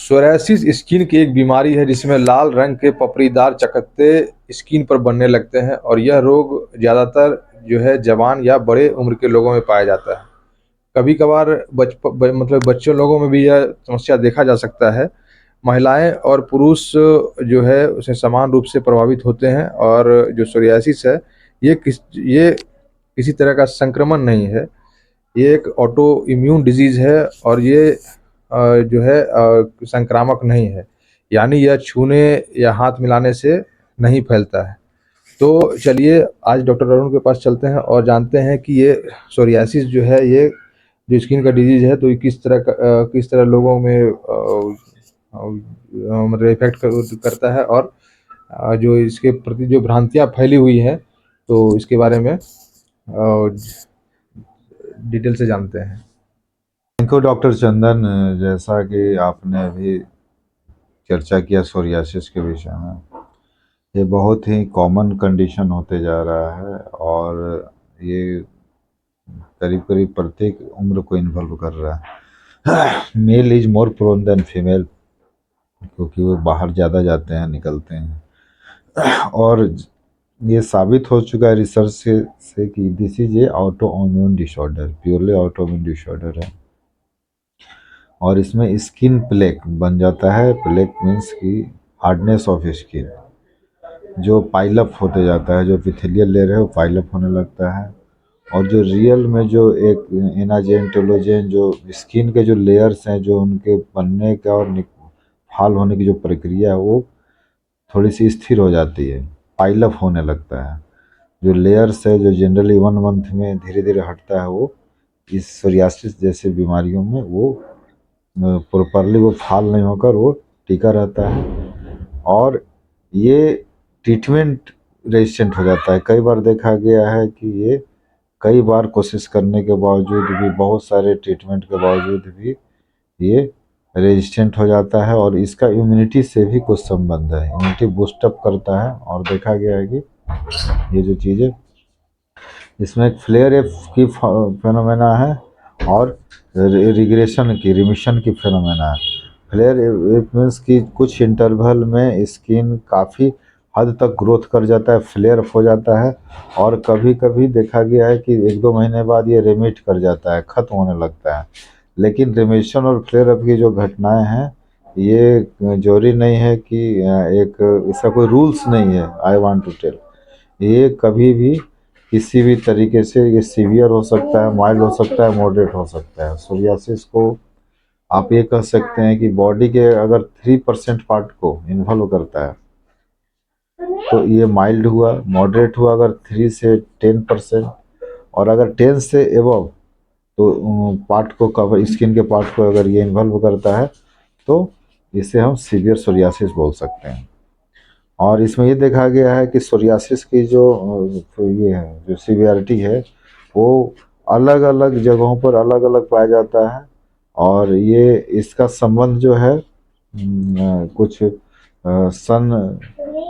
Psoriasis skin की एक बीमारी है जिसमें लाल रंग के पपड़ीदार चकत्ते स्किन पर बनने लगते हैं और यह रोग ज़्यादातर जो है जवान या बड़े उम्र के लोगों में पाया जाता है। कभी-कभार मतलब बच्चों लोगों में भी यह समस्या देखा जा सकता है। महिलाएँ और पुरुष जो है उसे समान रूप से प्रभावित होते हैं और जो सोरियासिस है ये किसी तरह का संक्रमण नहीं है। ये एक ऑटो इम्यून डिजीज़ है और ये जो है संक्रामक नहीं है। यानी यह छूने या हाथ मिलाने से नहीं फैलता है। तो चलिए आज डॉक्टर अरुण के पास चलते हैं और जानते हैं कि ये सोरियासिस जो है ये जो स्किन का डिजीज़ है तो ये किस तरह लोगों में मतलब इफ़ेक्ट करता है और जो इसके प्रति जो भ्रांतियाँ फैली हुई हैं तो इसके बारे में डिटेल से जानते हैं। थैंक यू डॉक्टर चंदन। जैसा कि आपने अभी चर्चा किया सोरियासिस के विषय में, ये बहुत ही कॉमन कंडीशन होते जा रहा है और ये करीब करीब प्रत्येक उम्र को इन्वॉल्व कर रहा है। Male is more prone than female, क्योंकि वो बाहर ज़्यादा जाते हैं, निकलते हैं। और ये साबित हो चुका है रिसर्च से कि this is a auto immune disorder, purely auto immune disorder है। और इसमें स्किन प्लेक बन जाता है। प्लेक मीन्स की हार्डनेस ऑफ स्किन, जो पाइलअप होते जाता है, जो एपिथेलियल लेयर है वो पाइलअप होने लगता है। और जो रियल में जो एक एनाजेन टेलोजेन जो स्किन के जो लेयर्स हैं, जो उनके बनने का और फाल होने की जो प्रक्रिया है वो थोड़ी सी स्थिर हो जाती है, पाइलअप होने लगता है। जो लेयर्स है जो जनरली 1 मंथ में धीरे धीरे हटता है, वो इस सोरियासिस जैसे बीमारियों में वो प्रॉपरली वो फाल नहीं होकर वो टिका रहता है। और ये ट्रीटमेंट रेजिस्टेंट हो जाता है। कई बार देखा गया है कि ये कई बार कोशिश करने के बावजूद भी, बहुत सारे ट्रीटमेंट के बावजूद भी ये रेजिस्टेंट हो जाता है। और इसका इम्यूनिटी से भी कुछ संबंध है, इम्यूनिटी बूस्टअप करता है। और देखा गया है कि ये जो चीज़ें, इसमें एक फ्लेयर की फेनोमेना है और रिग्रेशन की, रिमिशन की फेनोमेना है। फ्लेयर मीन्स कि कुछ इंटरवल में स्किन काफ़ी हद तक ग्रोथ कर जाता है, फ्लेयर हो जाता है। और कभी कभी देखा गया है कि 1-2 महीने बाद ये रिमिट कर जाता है, ख़त्म होने लगता है। लेकिन रिमिशन और फ्लेयर अप की जो घटनाएं हैं, ये जरूरी नहीं है कि एक इसका कोई रूल्स नहीं है। आई वांट टू टेल, ये कभी भी किसी भी तरीके से ये सीवियर हो सकता है, माइल्ड हो सकता है, मॉडरेट हो सकता है। सोरियासिस को आप ये कह सकते हैं कि बॉडी के अगर 3% पार्ट को इन्वॉल्व करता है तो ये माइल्ड हुआ, मॉडरेट हुआ अगर 3 से 10%, और अगर 10 से एबव तो पार्ट को कवर, स्किन के पार्ट को अगर ये इन्वॉल्व करता है तो इसे हम सीवियर सोरियासिस बोल सकते हैं। और इसमें ये देखा गया है कि सोरियासिस की जो ये है, जो सीवियरिटी है, वो अलग अलग जगहों पर अलग अलग पाया जाता है। और ये इसका संबंध जो है कुछ सन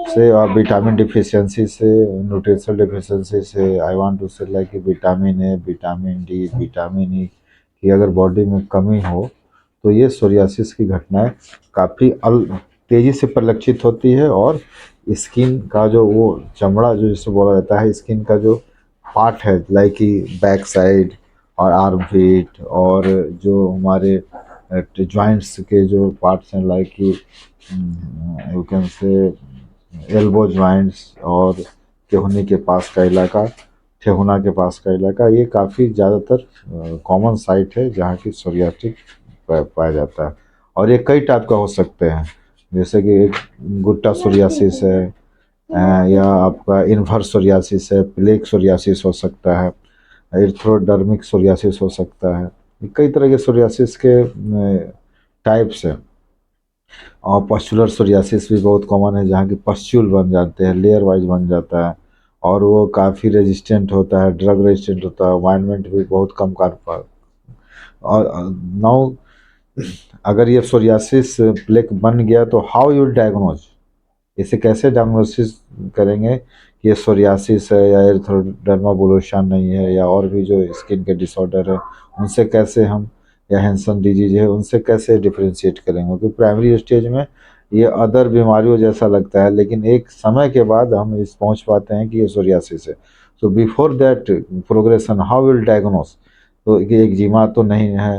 से और विटामिन डिफिशियंसी से, न्यूट्रिशनल डिफिशियंसी से, आई वांट टू से like vitamin A, vitamin D, vitamin E की अगर बॉडी में कमी हो तो ये सोरियासिस की घटनाएं काफ़ी तेज़ी से परिलक्षित होती है। और स्किन का जो वो चमड़ा जो जिसे बोला जाता है, स्किन का जो पार्ट है लाइक कि बैक साइड और आर्म पीट, और जो हमारे जॉइंट्स के जो पार्ट्स हैं लाइक कि you can say elbow joints और ठेहुनी के पास का इलाका, ठेहुना के पास का इलाका, ये काफ़ी ज़्यादातर कॉमन साइट है जहाँ की सोरियासिस पाया जाता है। और ये कई टाइप का हो सकते हैं, जैसे कि एक गुट्टा सोरियासिस है, या आपका इन्वर्स सोरियासिस है, प्लेक सोरियासिस हो सकता है, एर्थ्रोडर्मिक सोरियासिस हो सकता है। कई तरह के सोरियासिस के टाइप्स हैं। और पस्चुलर सोरियासिस भी बहुत कॉमन है, जहाँ की पस्चुल बन जाते हैं, लेयर वाइज बन जाता है और वो काफ़ी रेजिस्टेंट होता है, ड्रग रेजिस्टेंट होता है, अवॉइडमेंट भी बहुत कम कर पा। और नाउ अगर ये सोरियासिस प्लेक बन गया तो हाउ यू डायग्नोज, इसे कैसे डायग्नोसिस करेंगे कि ये सोरियासिस है या एरिथ्रोडर्मा बुलोसा नहीं है, या और भी जो स्किन के डिसऑर्डर है उनसे कैसे हम या हैंसन डिजीज है, उनसे कैसे डिफ्रेंशिएट करेंगे? क्योंकि प्राइमरी स्टेज में ये अदर बीमारियों जैसा लगता है, लेकिन एक समय के बाद हम इस पहुंच पाते हैं कि ये सोरियासिस है। So before that progression how will diagnose? तो ये एक्जिमा तो नहीं है,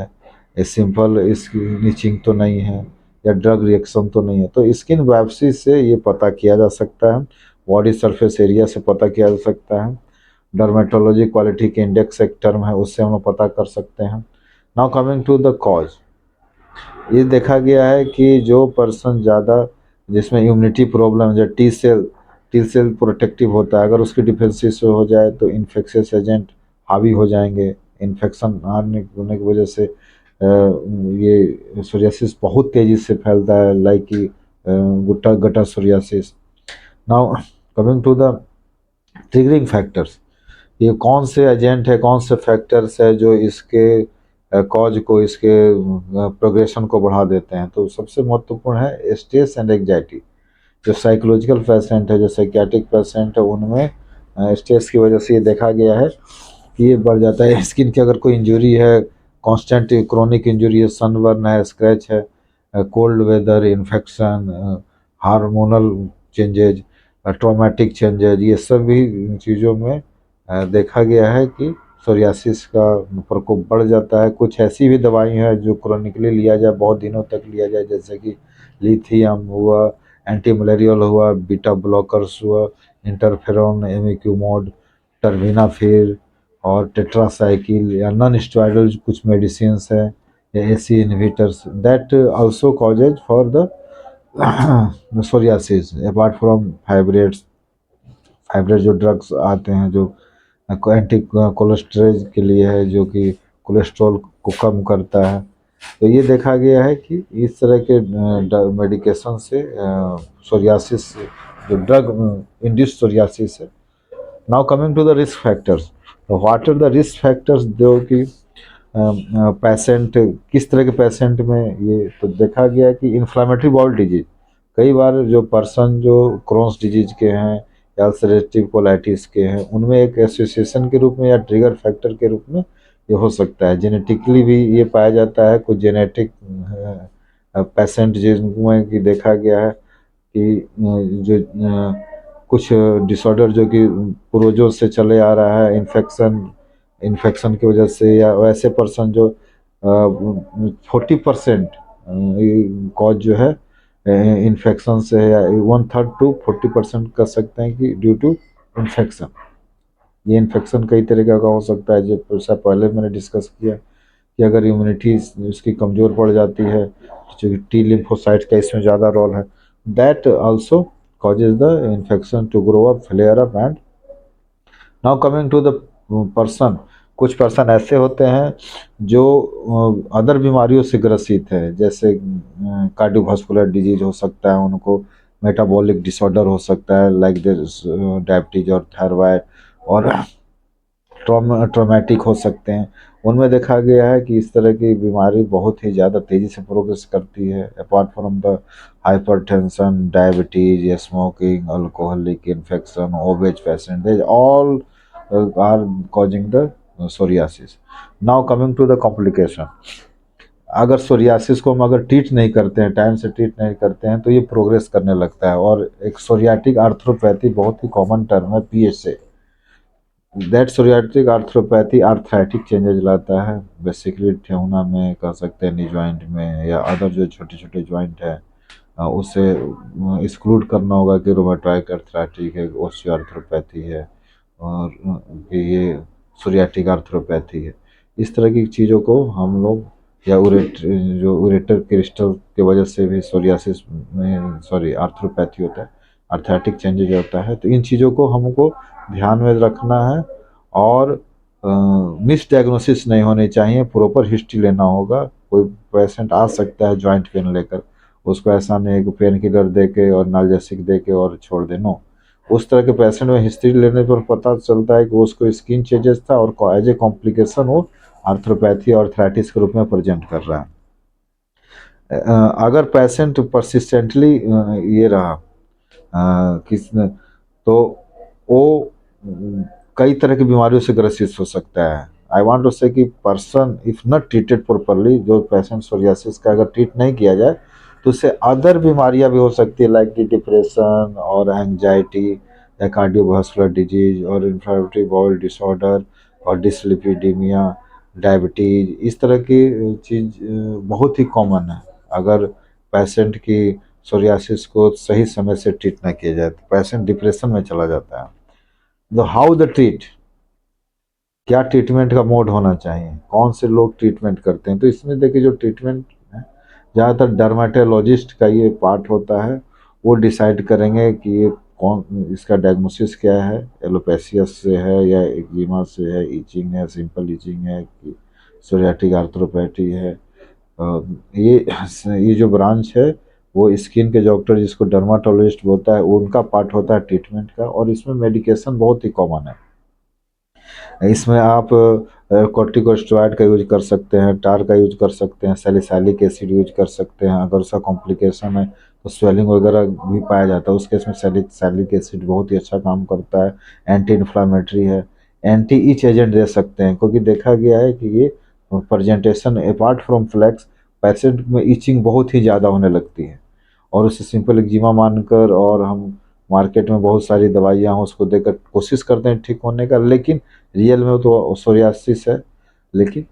ये सिंपल इसकी इचिंग तो नहीं है, या ड्रग रिएक्शन तो नहीं है। तो स्किन बायोप्सी से ये पता किया जा सकता है, बॉडी सरफेस एरिया से पता किया जा सकता है, डर्मेटोलॉजी क्वालिटी के इंडेक्स एक टर्म है, उससे हम लोग पता कर सकते हैं। Now coming to the cause, ये देखा गया है कि जो पर्सन ज़्यादा जिसमें इम्यूनिटी प्रॉब्लम जो टी सेल प्रोटेक्टिव होता है, अगर उसकी डिफेंसिव हो जाए तो इन्फेक्शियस एजेंट हावी हो जाएंगे। इन्फेक्शन होने की वजह से ये सोरियासिस बहुत तेज़ी से फैलता है, लाइक कि guttate psoriasis. Now coming to the triggering factors, ये कौन से एजेंट है, कौन से फैक्टर्स है जो इसके कॉज को, इसके प्रोग्रेशन को बढ़ा देते हैं? तो सबसे महत्वपूर्ण है स्ट्रेस एंड एंग्जाइटी। जो साइकोलॉजिकल पेशेंट है, जो साइकियाट्रिक पेशेंट है, उनमें स्ट्रेस की वजह से ये देखा गया है कि ये बढ़ जाता है। स्किन की अगर कोई इंजरी है, कांस्टेंट क्रोनिक इंजरी है, सनबर्न है, स्क्रैच है, cold weather, infection, hormonal changes, traumatic changes, ये सभी चीज़ों में देखा गया है कि सोरियासिस का प्रकोप बढ़ जाता है। कुछ ऐसी भी दवाई है जो क्रोनिकली लिया जाए, बहुत दिनों तक लिया जाए, जैसे कि लिथियम हुआ, एंटी मलेरियल हुआ, बीटा ब्लॉकर्स हुआ, इंटरफेरॉन, एमिक्यूमोड, टर्बिनाफिर और टेट्रासाइकिल, या नॉन स्टेरॉयडल कुछ मेडिसिन है, या ACE inhibitors, that also causes for the psoriasis apart from fibrates. Fibrate जो ड्रग्स आते हैं जो एंटी कोलेस्ट्रेज के लिए है, जो कि कोलेस्ट्रॉल को कम करता है। तो ये देखा गया है कि इस तरह के मेडिकेशन से सोरियासिस, जो ड्रग इंड्यूस्ड सोरियासिस है। Now coming to the risk factors, what are the risk factors जो कि पेशेंट, किस तरह के पेशेंट में ये तो देखा गया है कि इन्फ्लामेटरी बाउल डिजीज, कई बार जो पर्सन जो क्रोन्स डिजीज के हैं या अल्सरेटिव कोलाइटिस के हैं, उनमें एक एसोसिएशन के रूप में या ट्रिगर फैक्टर के रूप में ये हो सकता है। जेनेटिकली भी ये पाया जाता है, कुछ जेनेटिक पेशेंट जिनमें कि देखा गया है कि जो कुछ डिसऑर्डर जो कि पूर्वजों से चले आ रहा है, इन्फेक्शन की वजह से, या वैसे पर्सन जो 40% कॉज जो है इन्फेक्शन से है, या 1/3 to 40% कर सकते हैं कि ड्यू टू इन्फेक्शन। ये इन्फेक्शन कई तरीके का हो सकता है, जैसा पहले मैंने डिस्कस किया कि अगर इम्यूनिटी उसकी कमज़ोर पड़ जाती है, जो कि टी लिम्फोसाइट का इसमें ज़्यादा रोल है, that also causes the infection to grow up, flare up and now coming to the person, कुछ पर्सन ऐसे होते हैं जो अदर बीमारियों से ग्रसित है, जैसे कार्डियोवास्कुलर डिजीज हो सकता है उनको, मेटाबॉलिक डिसऑर्डर हो सकता है लाइक डायबिटीज और थायराइड, और ट्रॉमेटिक हो सकते हैं। उनमें देखा गया है कि इस तरह की बीमारी बहुत ही ज़्यादा तेज़ी से प्रोग्रेस करती है। Apart from the hypertension, diabetes, smoking, alcoholic infection, obese patient, they all are causing the psoriasis. Now coming to the complication, अगर सोरियासिस को हम अगर ट्रीट नहीं करते हैं, टाइम से ट्रीट नहीं करते हैं, तो ये प्रोग्रेस करने लगता है। और एक सोरियाटिक आर्थ्रोपैथी बहुत ही कॉमन टर्म है, PSA, that psoriatic arthropathy arthritic changes लाता है, बेसिकली ठेहुना में कह सकते हैं, नी जॉइंट में, या अदर जो छोटे छोटे जॉइंट है उसे एक्सक्लूड करना होगा कि रोमेटॉइड आर्थराइटिक है, ओस्टियोआर्थ्रोपैथी है, और कि ये सोरियाटिक आर्थ्रोपैथी है। इस तरह की चीज़ों को हम लोग, या जो उरेटर क्रिस्टल की वजह से भी सोरियासिस में आर्थ्रोपैथी होता है, आर्थराइटिक चेंजेज होता है। तो इन चीज़ों को हमको ध्यान में रखना है, और मिस डायग्नोसिस नहीं होनी चाहिए, प्रॉपर हिस्ट्री लेना होगा। कोई पेशेंट आ सकता है जॉइंट पेन लेकर, उसको ऐसा नहीं है कि पेन किलर दे के और नाल्जेसिक दे के और छोड़ दे, नो। उस तरह के पेशेंट में हिस्ट्री लेने पर पता चलता है कि उसको स्किन चेंजेस था, और एज ए कॉम्प्लिकेशन वो आर्थ्रोपैथी और आर्थराइटिस के रूप में प्रेजेंट कर रहा है। अगर पेशेंट परसिस्टेंटली ये रहा किस, तो वो कई तरह की बीमारियों से ग्रसित हो सकता है। आई वांट टू से कि person if not treated properly, जो पेशेंट सोरियासिस का अगर ट्रीट नहीं किया जाए तो उससे अदर बीमारियां भी हो सकती है, लाइक डिप्रेशन और एंजाइटी या कार्डियोवास्कुलर डिजीज और इन्फ्लेमेटरी बाउल डिसऑर्डर और डिसलिपिडीमिया, डायबिटीज, इस तरह की चीज़ बहुत ही कॉमन है। अगर पेशेंट की सोरियासिस को सही समय से ट्रीट ना किया जाए तो पेशेंट डिप्रेशन में चला जाता है। तो हाउ द ट्रीट, क्या ट्रीटमेंट का मोड होना चाहिए, कौन से लोग ट्रीटमेंट करते हैं, तो इसमें देखिए जो ट्रीटमेंट है ज़्यादातर डर्माटोलॉजिस्ट का ये पार्ट होता है। वो डिसाइड करेंगे कि ये कौन, इसका डायग्नोसिस क्या है, एलोपेसियस से है या एक्जिमा से है, इचिंग है, सिंपल इचिंग है कि सोरियाटिक आर्थ्रोपैथी है। ये जो ब्रांच है वो स्किन के डॉक्टर जिसको डर्माटोलॉजिस्ट बोलता है, वो उनका पार्ट होता है ट्रीटमेंट का। और इसमें मेडिकेशन बहुत ही कॉमन है। इसमें आप कॉर्टिकोस्टेरॉइड का यूज कर सकते हैं, टार का यूज कर सकते हैं, सैलिसाइलिक एसिड यूज कर सकते हैं। अगर उसका कॉम्प्लिकेशन है तो स्वेलिंग वगैरह भी पाया जाता है, उस केस में सैलिसाइलिक एसिड बहुत ही अच्छा काम करता है। एंटी इन्फ्लामेटरी है, एंटी इच एजेंट दे सकते हैं, क्योंकि देखा गया है कि ये presentation apart from flakes patient में इचिंग बहुत ही ज़्यादा होने लगती है और उसे सिंपल एक्जिमा मानकर और हम मार्केट में बहुत सारी दवाइयाँ हैं उसको देकर कोशिश करते हैं ठीक होने का, लेकिन रियल में तो सोरियासिस है। लेकिन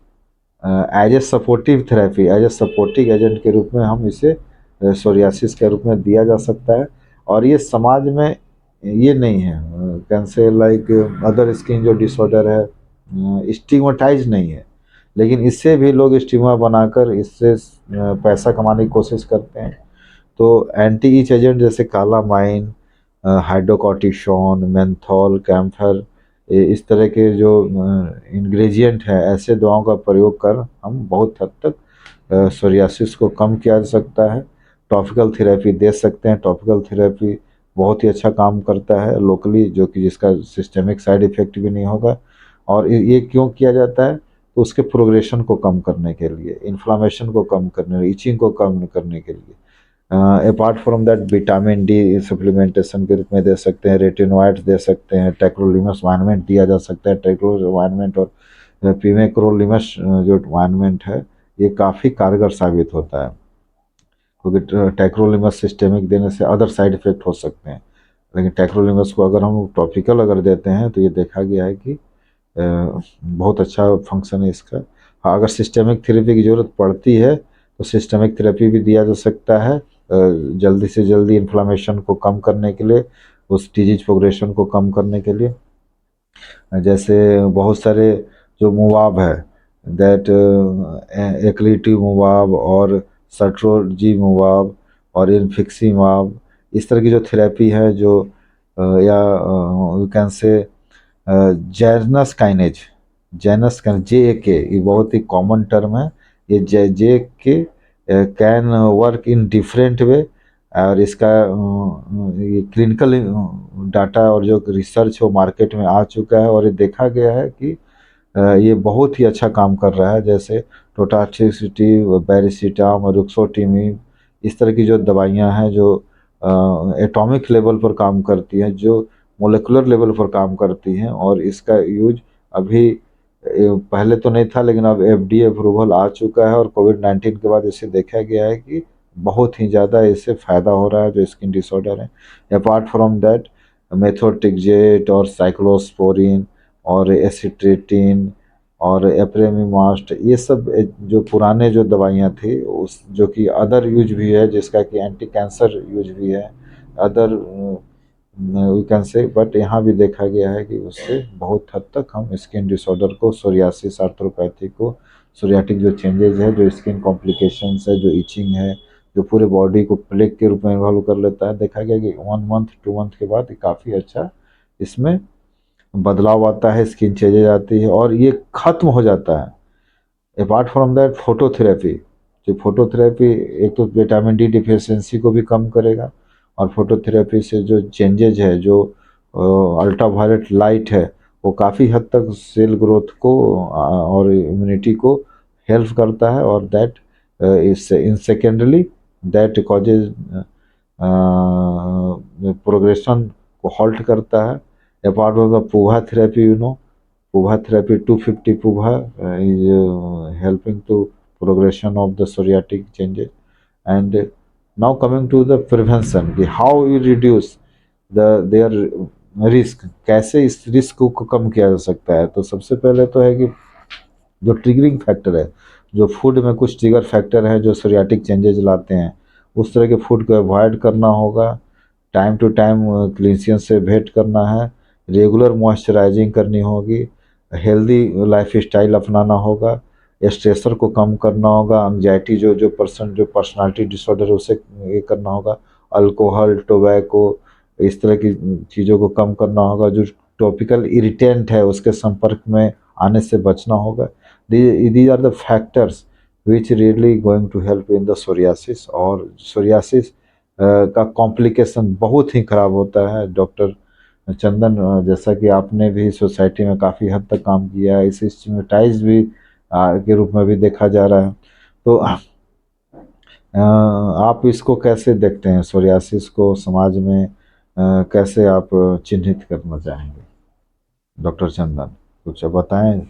as a supportive therapy, as a supportive agent के रूप में हम इसे सोरियासिस के रूप में दिया जा सकता है। और ये समाज में ये नहीं है, कैंसर लाइक अदर स्किन जो डिसऑर्डर है स्टिग्मेटाइज नहीं है, लेकिन इससे भी लोग स्टिग्मा बनाकर इससे पैसा कमाने की कोशिश करते हैं। तो एंटी ईच एजेंट जैसे कालामाइन, हाइड्रोकॉर्टिसोन, मेंथॉल, कैम्फर, इस तरह के जो इंग्रेडिएंट है, ऐसे दवाओं का प्रयोग कर हम बहुत हद तक सोरियासिस को कम किया जा सकता है। टॉपिकल थेरेपी दे सकते हैं, टॉपिकल थेरेपी बहुत ही अच्छा काम करता है लोकली, जो कि जिसका सिस्टेमिक साइड इफेक्ट भी नहीं होगा। और ये क्यों किया जाता है, तो उसके प्रोग्रेशन को कम करने के लिए, इन्फ्लामेशन को कम करने, इचिंग को कम करने के लिए। Apart from that vitamin D supplementation के रूप में दे सकते हैं, रेटिनोइड्स दे सकते हैं, टेक्रोलिमस ऑइंटमेंट दिया जा सकता है। टेक्रोलिमस ऑइंटमेंट और पिमेक्रोलिमस जो ऑइंटमेंट है ये काफ़ी कारगर साबित होता है, क्योंकि टेक्रोलिमस सिस्टेमिक देने से अदर साइड इफेक्ट हो सकते हैं, लेकिन टेक्रोलिमस को अगर हम टॉपिकल अगर देते हैं तो ये देखा गया है कि बहुत अच्छा फंक्शन है इसका। हाँ, अगर सिस्टेमिक थेरेपी की ज़रूरत पड़ती है तो सिस्टेमिक थेरेपी भी दिया जा सकता है जल्दी से जल्दी इन्फ्लामेशन को कम करने के लिए, उस डिजीज प्रोग्रेशन को कम करने के लिए। जैसे बहुत सारे जो मुवाब है, दैट एक्लिटिव मुवाब और सट्रोजी मुवाब और इनफिक्सीमाब, इस तरह की जो थेरेपी है जो या you can say Janus kinase, Janus kinase JAK, ये बहुत ही कॉमन टर्म है। ये JAK can work in different way, और इसका ये क्लिनिकल डाटा और जो रिसर्च वो मार्केट में आ चुका है और ये देखा गया है कि ये बहुत ही अच्छा काम कर रहा है। जैसे टोटाक्सिसिटी, बैरिसिटाम, रुक्सोटिमिब, इस तरह की जो दवाइयाँ हैं जो एटॉमिक लेवल पर काम करती हैं, जो मोलिकुलर लेवल पर काम करती हैं, और इसका यूज अभी पहले तो नहीं था लेकिन अब FDA अप्रूवल आ चुका है। और कोविड-19 के बाद इसे देखा गया है कि बहुत ही ज़्यादा इससे फ़ायदा हो रहा है जो स्किन डिसऑर्डर है। अपार्ट फ्रॉम दैट मेथोट्रेक्सेट और साइक्लोस्पोरिन और एसिट्रेटिन और एप्रेमिमास्ट, ये सब जो पुराने जो दवाइयाँ थी उस जो कि अदर यूज भी है, जिसका कि एंटी कैंसर यूज भी है, other we can say, but यहाँ भी देखा गया है कि उससे बहुत हद तक हम स्किन डिसऑर्डर को, सोरियासिस आर्थ्रोपैथी को, सोरियाटिक जो चेंजेज है, जो स्किन कॉम्प्लिकेशंस है, जो इचिंग है, जो पूरे बॉडी को प्लेग के रूप में इन्वॉल्व कर लेता है, देखा गया कि 1 मंथ 2 मंथ के बाद काफ़ी अच्छा इसमें बदलाव आता है, स्किन चेंजेज आती है और ये खत्म हो जाता है। अपार्ट फ्रॉम दैट फोटोथेरेपी, जो फोटोथेरेपी एक तो विटामिन डी डिफिशियंसी को भी कम करेगा, और फोटोथेरेपी से जो चेंजेज है, जो अल्ट्रावायलेट लाइट है, वो काफ़ी हद तक सेल ग्रोथ को और इम्यूनिटी को हेल्प करता है, और that is in secondly that causes progression को हॉल्ट करता है। Apart from the PUVA therapy, Puva therapy 250 Puva is helping to progression of the psoriatic changes. And now coming to the prevention कि how we reduce their risk, कैसे इस risk को कम किया जा सकता है। तो सबसे पहले तो है कि जो ट्रिगरिंग फैक्टर है, जो फूड में कुछ ट्रिगर फैक्टर हैं जो सोरियाटिक चेंजेज लाते हैं, उस तरह के फूड को अवॉइड करना होगा। टाइम टू टाइम क्लिनिशियन से भेंट करना है, रेगुलर मॉइस्चराइजिंग करनी होगी, हेल्दी लाइफ स्टाइल अपनाना होगा, स्ट्रेसर को कम करना होगा, एंग्जाइटी जो पर्सनालिटी डिसऑर्डर है उसे ये करना होगा, अल्कोहल, टोबैको, इस तरह की चीज़ों को कम करना होगा, जो टॉपिकल इरिटेंट है उसके संपर्क में आने से बचना होगा। These are the factors which really going to help in the psoriasis। और psoriasis का कॉम्प्लिकेशन बहुत ही ख़राब होता है। डॉक्टर चंदन, जैसा कि आपने भी सोसाइटी में काफ़ी हद तक काम किया है, इसे स्टिग्मेटाइज भी के रूप में भी देखा जा रहा है। तो आप इसको कैसे देखते हैं, सोरियासिस को समाज में कैसे आप चिन्हित करना चाहेंगे डॉक्टर चंदन, कुछ बताएं।